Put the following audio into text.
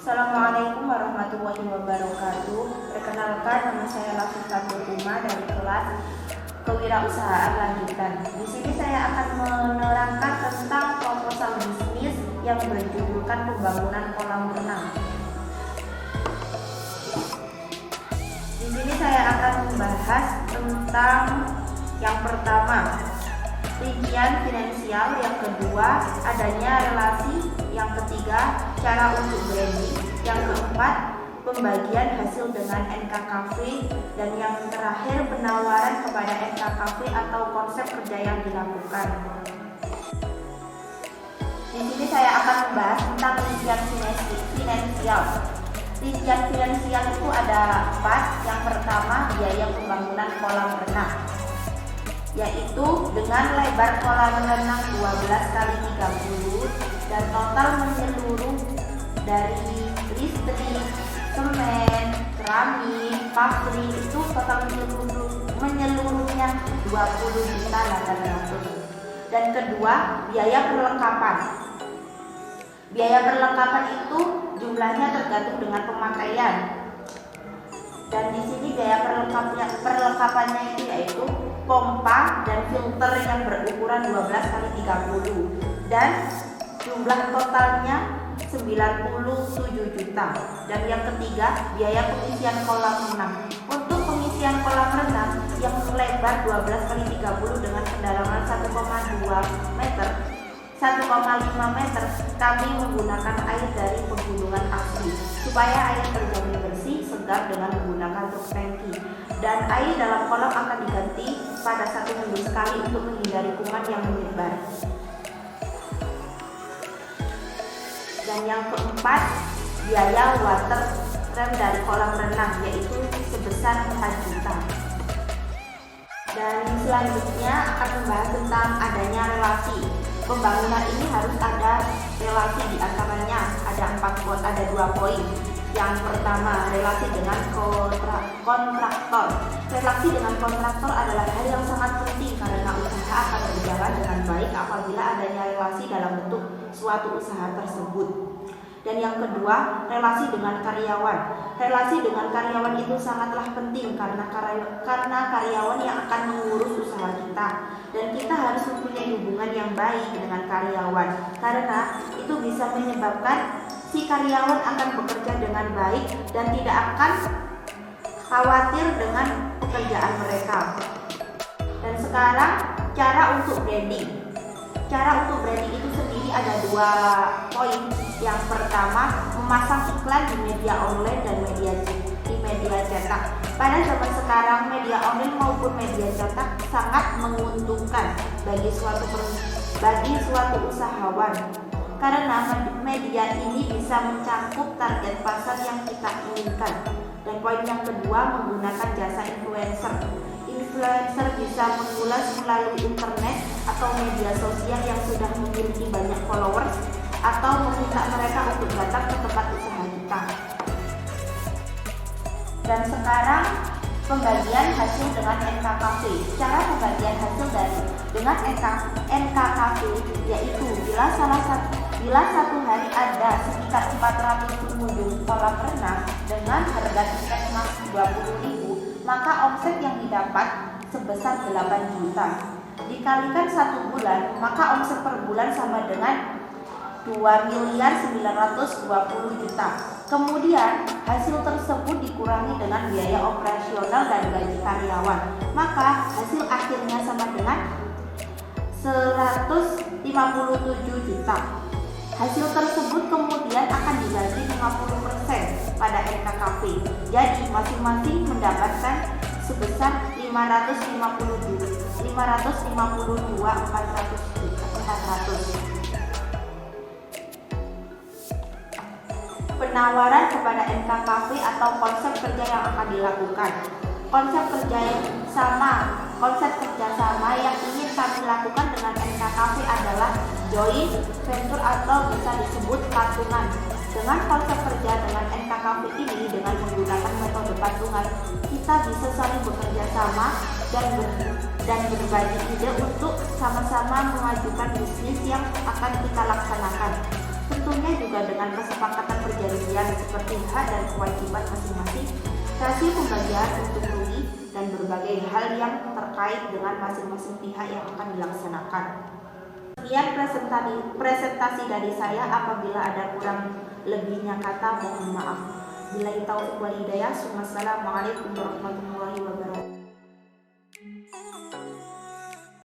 Assalamualaikum warahmatullahi wabarakatuh. Perkenalkan, nama saya Latifah Uma dari kelas Kewirausahaan Lanjutan. Di sini saya akan menerangkan tentang proposal bisnis yang berjudulkan pembangunan kolam renang. Di sini saya akan membahas tentang yang pertama, rincian finansial, yang kedua, adanya relasi, yang ketiga, cara untuk branding, yang keempat, pembagian hasil dengan NKKV, dan yang terakhir, penawaran kepada NKKV atau konsep kerja yang dilakukan. Di sini saya akan membahas tentang rincian finansial. Rincian finansial itu ada 4. Yang pertama, biaya pembangunan kolam renang, yaitu dengan lebar kolam renang 12 kali 30 dan total menyeluruh dari listrik, semen, keramik, pabrik, itu total menyeluruhnya 20.800.000. Dan kedua, biaya perlengkapan. Biaya perlengkapan itu jumlahnya tergantung dengan pemakaian. Dan di sini biaya perlengkapannya itu yaitu pompa dan filter yang berukuran 12 kali 30 dan jumlah totalnya 97 juta. Dan yang ketiga, biaya pengisian kolam renang. Untuk pengisian kolam renang yang lebar 12 kali 30 dengan kedalaman 1,2 meter 1,5 meter, kami menggunakan air dari pegunungan asli supaya air terjamin bersih, segar dengan menggunakan truk tangki. Dan air dalam kolam akan diganti pada 1 minggu sekali untuk menghindari kuman yang menyebar. Dan yang keempat, biaya water rem dari kolam renang, yaitu sebesar 4 juta. Dan selanjutnya akan membahas tentang adanya relasi. Pembangunan ini harus ada relasi di antaranya, ada 2 poin. Yang pertama, relasi dengan kontraktor. Relasi dengan kontraktor adalah hal yang sangat penting karena usaha akan berjalan dengan baik apabila adanya relasi dalam bentuk suatu usaha tersebut. Dan yang kedua, relasi dengan karyawan. Relasi dengan karyawan itu sangatlah penting karena karyawan yang akan mengurus usaha kita. Dan kita harus mempunyai hubungan yang baik dengan karyawan karena itu bisa menyebabkan si karyawan akan bekerja dengan baik dan tidak akan khawatir dengan pekerjaan mereka. Dan sekarang, cara untuk branding. Cara untuk branding itu sendiri ada 2 poin. Yang pertama, memasang iklan di media online dan media cetak. Pada zaman sekarang, media online maupun media cetak sangat menguntungkan bagi suatu usahawan karena media ini bisa mencakup target pasar yang kita inginkan. Dan poin yang kedua, menggunakan jasa influencer. Influencer bisa mengulas melalui internet atau media sosial yang sudah memiliki banyak followers atau meminta mereka untuk datang ke tempat usaha kita. Dan sekarang, pembagian hasil dengan NKKV. Cara pembagian hasil dengan NKKV yaitu bila satu hari ada sekitar 400 pengunjung kolam renang dengan harga tiket masuk 20.000, maka omset yang didapat sebesar 8 juta. Dikalikan 1 bulan, maka omset per bulan sama dengan 2.920.000.000. Kemudian hasil tersebut dikurangi dengan biaya operasional dan gaji karyawan, maka hasil akhirnya sama dengan 157 juta. Hasil tersebut kemudian akan diganti 50% pada NKKV. Jadi masing-masing mendapatkan sebesar 552.400. Penawaran kepada NKKV atau konsep kerja yang akan dilakukan. Konsep kerjasama yang ingin kami lakukan dengan NKKV adalah joint venture atau bisa disebut patungan. Dengan konsep kerja dengan NKKV ini, dengan menggunakan metode patungan, kita bisa saling bekerja sama dan berbagi ide untuk sama-sama memajukan bisnis yang akan kita laksanakan. Tentunya juga dengan kesepakatan perjanjian seperti hak dan kewajiban masing-masing, hasil pembagian untuk rugi, dan berbagai hal yang terkait dengan masing-masing pihak yang akan dilaksanakan. Sekian presentasi dari saya. Apabila ada kurang lebihnya kata, mohon maaf. Billahi taufiq wal hidayah. Wassalamualaikum warahmatullahi wabarakatuh.